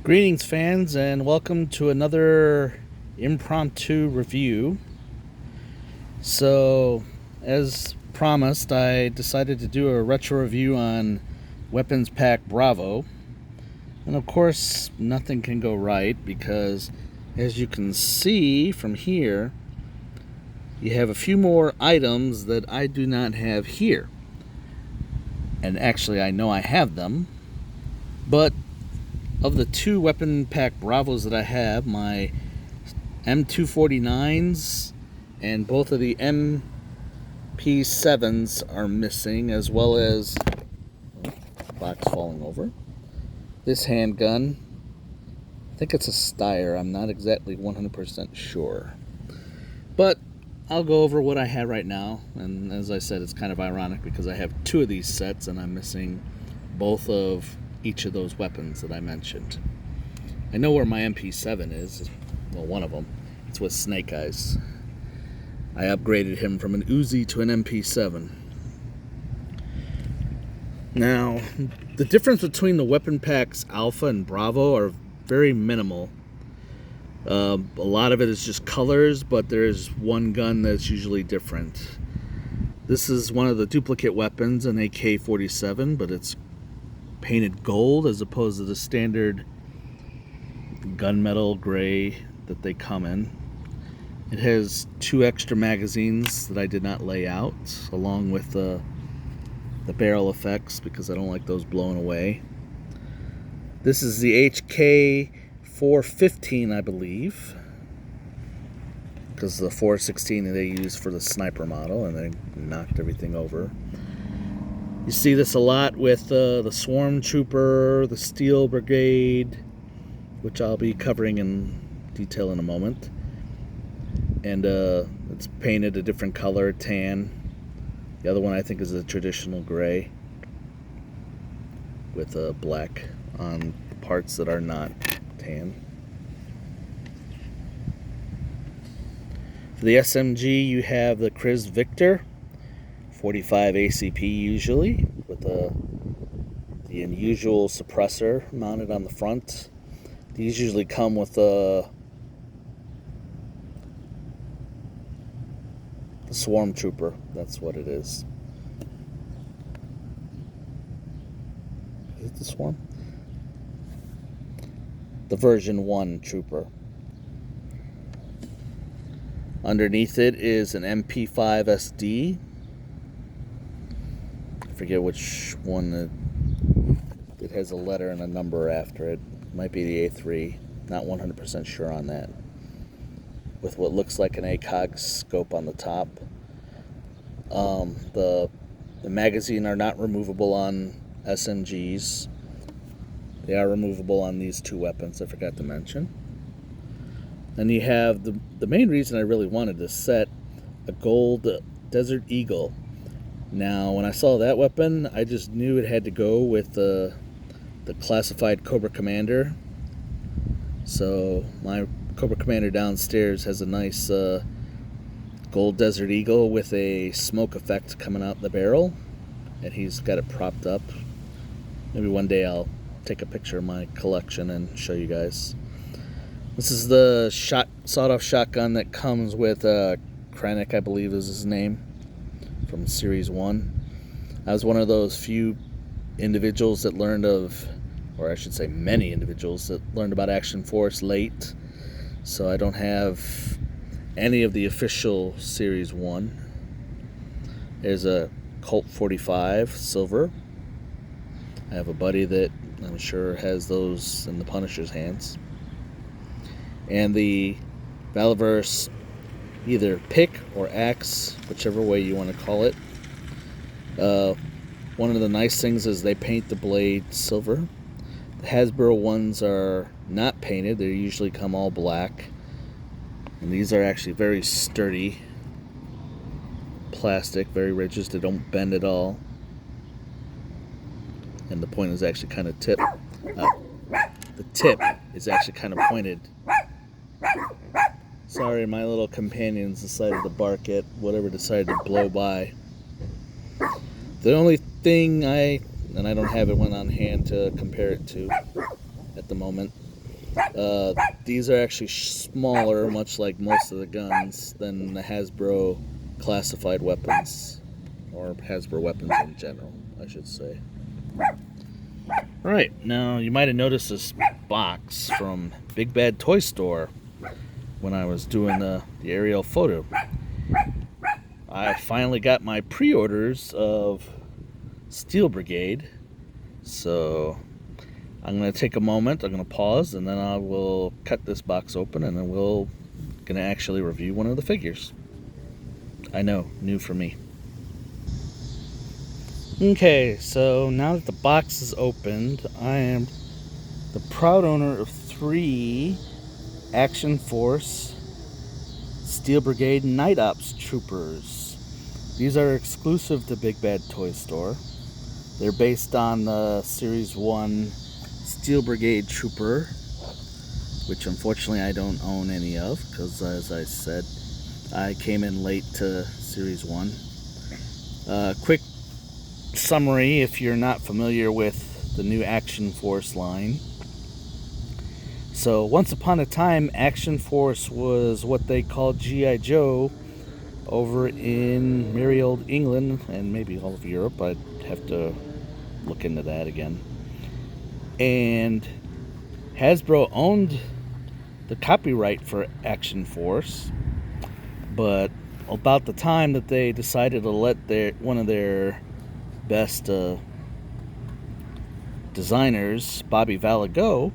Greetings, fans, and welcome to another impromptu review. So, as promised, I decided to do a retro review on Weapons Pack Bravo. And of course, nothing can go right because, as you can see from here, you have a few more items that I do not have here. And actually, I know I have them, but of the two Weapon Pack Bravos that I have, my M249s and both of the MP7s are missing, as well as box falling over. This handgun, I think it's a Steyr. I'm not exactly 100% sure. But I'll go over what I have right now. And as I said, it's kind of ironic because I have two of these sets and I'm missing both of each of those weapons that I mentioned. I know where my MP7 is. Well, one of them. It's with Snake Eyes. I upgraded him from an Uzi to an MP7. Now, the difference between the weapon packs Alpha and Bravo are very minimal. A lot of it is just colors, but there's one gun that's usually different. This is one of the duplicate weapons, an AK-47, but it's painted gold as opposed to the standard gunmetal gray that they come in. It has two extra magazines that I did not lay out, along with the barrel effects because I don't like those blown away. This is the HK 415, I believe, because the 416 they used for the sniper model and they knocked everything over. You see this a lot with the Swarm Trooper, the Steel Brigade, which I'll be covering in detail in a moment. And it's painted a different color, tan. The other one I think is a traditional gray with black on parts that are not tan. For the SMG, you have the Kriz Victor, 45 ACP usually, with the unusual suppressor mounted on the front. These usually come with the Swarm Trooper. That's what it is. Is it the Swarm? The version 1 Trooper. Underneath it is an MP5 SD. I forget which one it has a letter and a number after it. Might be the A3. Not 100% sure on that. With what looks like an ACOG scope on the top. The magazine are not removable on SMGs. They are removable on these two weapons, I forgot to mention. And you have the main reason I really wanted this set, a gold Desert Eagle. Now, when I saw that weapon, I just knew it had to go with the classified Cobra Commander. So my Cobra Commander downstairs has a nice gold Desert Eagle with a smoke effect coming out the barrel, and he's got it propped up. Maybe one day I'll take a picture of my collection and show you guys. This is the sawed-off shotgun that comes with Krennic, I believe is his name, from Series 1. I was one of those few individuals that learned of, or I should say many individuals that learned about Action Force late, so I don't have any of the official Series 1. There's a Colt 45 silver. I have a buddy that I'm sure has those in the Punisher's hands. And the Valaverse, either pick or axe, whichever way you want to call it. One of the nice things is they paint the blade silver. The Hasbro ones are not painted. They usually come all black. And these are actually very sturdy plastic, very rigid. They don't bend at all. And the point is actually kind of tipped. The tip is actually kind of pointed. Sorry, my little companions decided to bark at whatever decided to blow by. The only thing and I don't have it one on hand to compare it to at the moment, These are actually smaller, much like most of the guns, than the Hasbro classified weapons, or Hasbro weapons in general, I should say. Right, now you might have noticed this box from Big Bad Toy Store when I was doing the aerial photo. I finally got my pre-orders of Steel Brigade, so I'm going to take a moment, I'm going to pause, and then I will cut this box open, and then we're going to actually review one of the figures. I know, new for me. Okay, so now that the box is opened, I am the proud owner of 3 Action Force Steel Brigade Night Ops Troopers. These are exclusive to Big Bad Toy Store. They're based on the Series 1 Steel Brigade Trooper, which unfortunately I don't own any of, because as I said, I came in late to Series 1. Quick summary if you're not familiar with the new Action Force line. So once upon a time, Action Force was what they called G.I. Joe over in merry old England and maybe all of Europe. I'd have to look into that again. And Hasbro owned the copyright for Action Force, but about the time that they decided to let one of their best designers, Bobby Valaverse, go,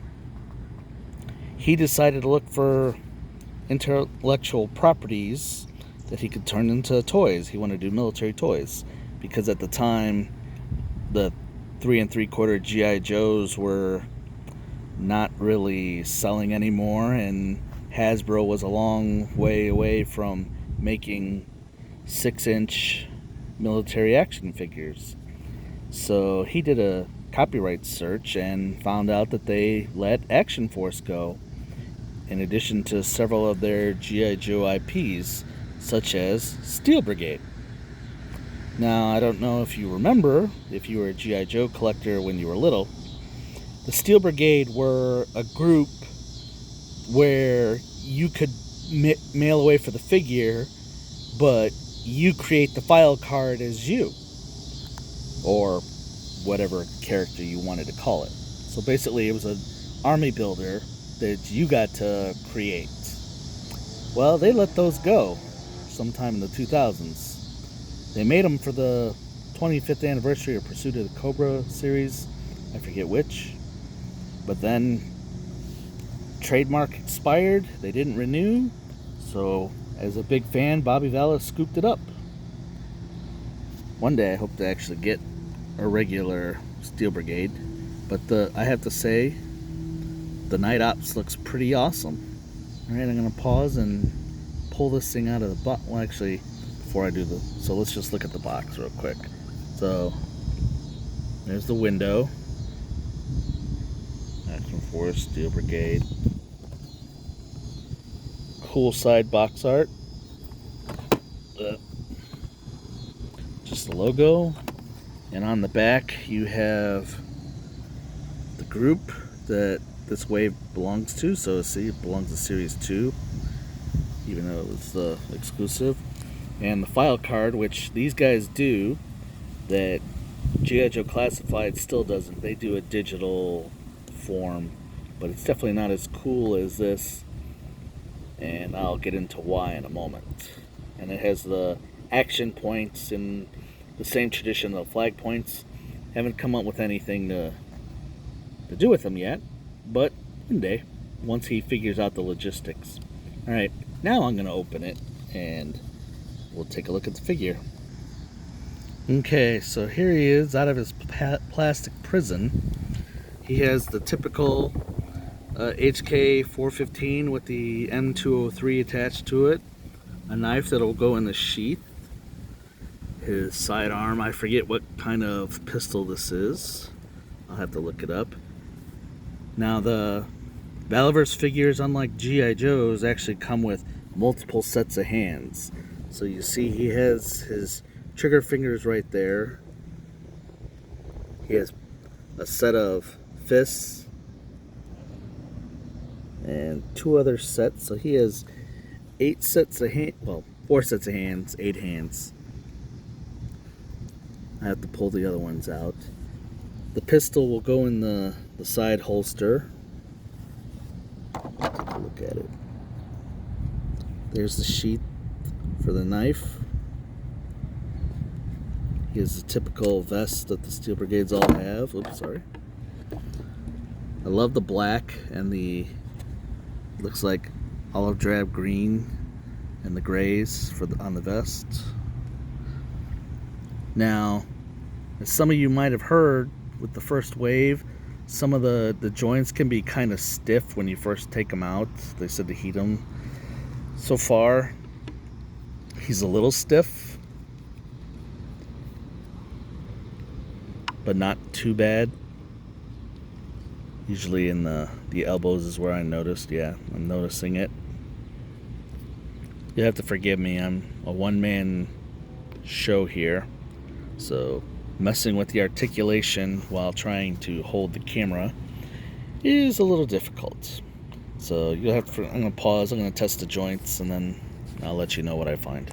he decided to look for intellectual properties that he could turn into toys. He wanted to do military toys, because at the time the 3 3/4 G.I. Joes were not really selling anymore, and Hasbro was a long way away from making 6-inch military action figures. So he did a copyright search and found out that they let Action Force go, in addition to several of their G.I. Joe IPs, such as Steel Brigade. Now, I don't know if you remember, if you were a G.I. Joe collector when you were little, the Steel Brigade were a group where you could mail away for the figure, but you create the file card as you, or whatever character you wanted to call it. So basically it was an army builder that you got to create. Well, they let those go sometime in the 2000s. They made them for the 25th anniversary of Pursuit of the Cobra series, I forget which, but then trademark expired, they didn't renew, so as a big fan, Bobby Valaverse scooped it up. One day I hope to actually get a regular Steel Brigade, but I have to say, the Night Ops looks pretty awesome. Alright, I'm going to pause and pull this thing out of the box. Well, actually, before I do so let's just look at the box real quick. So, there's the window. Action Force, Steel Brigade. Cool side box art. Just the logo. And on the back, you have the group that this wave belongs to. So see, it belongs to Series 2, even though it was the exclusive. And the file card, which these guys do, that G.I. Joe Classified still doesn't. They do a digital form, but it's definitely not as cool as this. And I'll get into why in a moment. And it has the action points in the same tradition of the flag points. Haven't come up with anything to do with them yet, but one day, once he figures out the logistics. Alright, now I'm going to open it and we'll take a look at the figure. Okay, so here he is out of his plastic prison. He has the typical HK 415 with the M203 attached to it, a knife that'll go in the sheath, his sidearm, I forget what kind of pistol this is, I'll have to look it up. Now the Valaverse figures, unlike G.I. Joe's, actually come with multiple sets of hands. So you see he has his trigger fingers right there. He has a set of fists. and 2 other sets. So he has 8 sets of hands, well, 4 sets of hands, 8 hands. I have to pull the other ones out. The pistol will go in the side holster. Take a look at it. There's the sheath for the knife. Here's the typical vest that the Steel Brigades all have. Oops, sorry. I love the black and the, looks like olive drab green and the grays on the vest. Now, as some of you might have heard with the first wave, some of the joints can be kind of stiff when you first take them out. They said to heat them. So far, he's a little stiff, but not too bad. Usually in the elbows is where I noticed. Yeah, I'm noticing it. You have to forgive me. I'm a one-man show here, so messing with the articulation while trying to hold the camera is a little difficult. So you'll have to, I'm going to pause, I'm going to test the joints, and then I'll let you know what I find.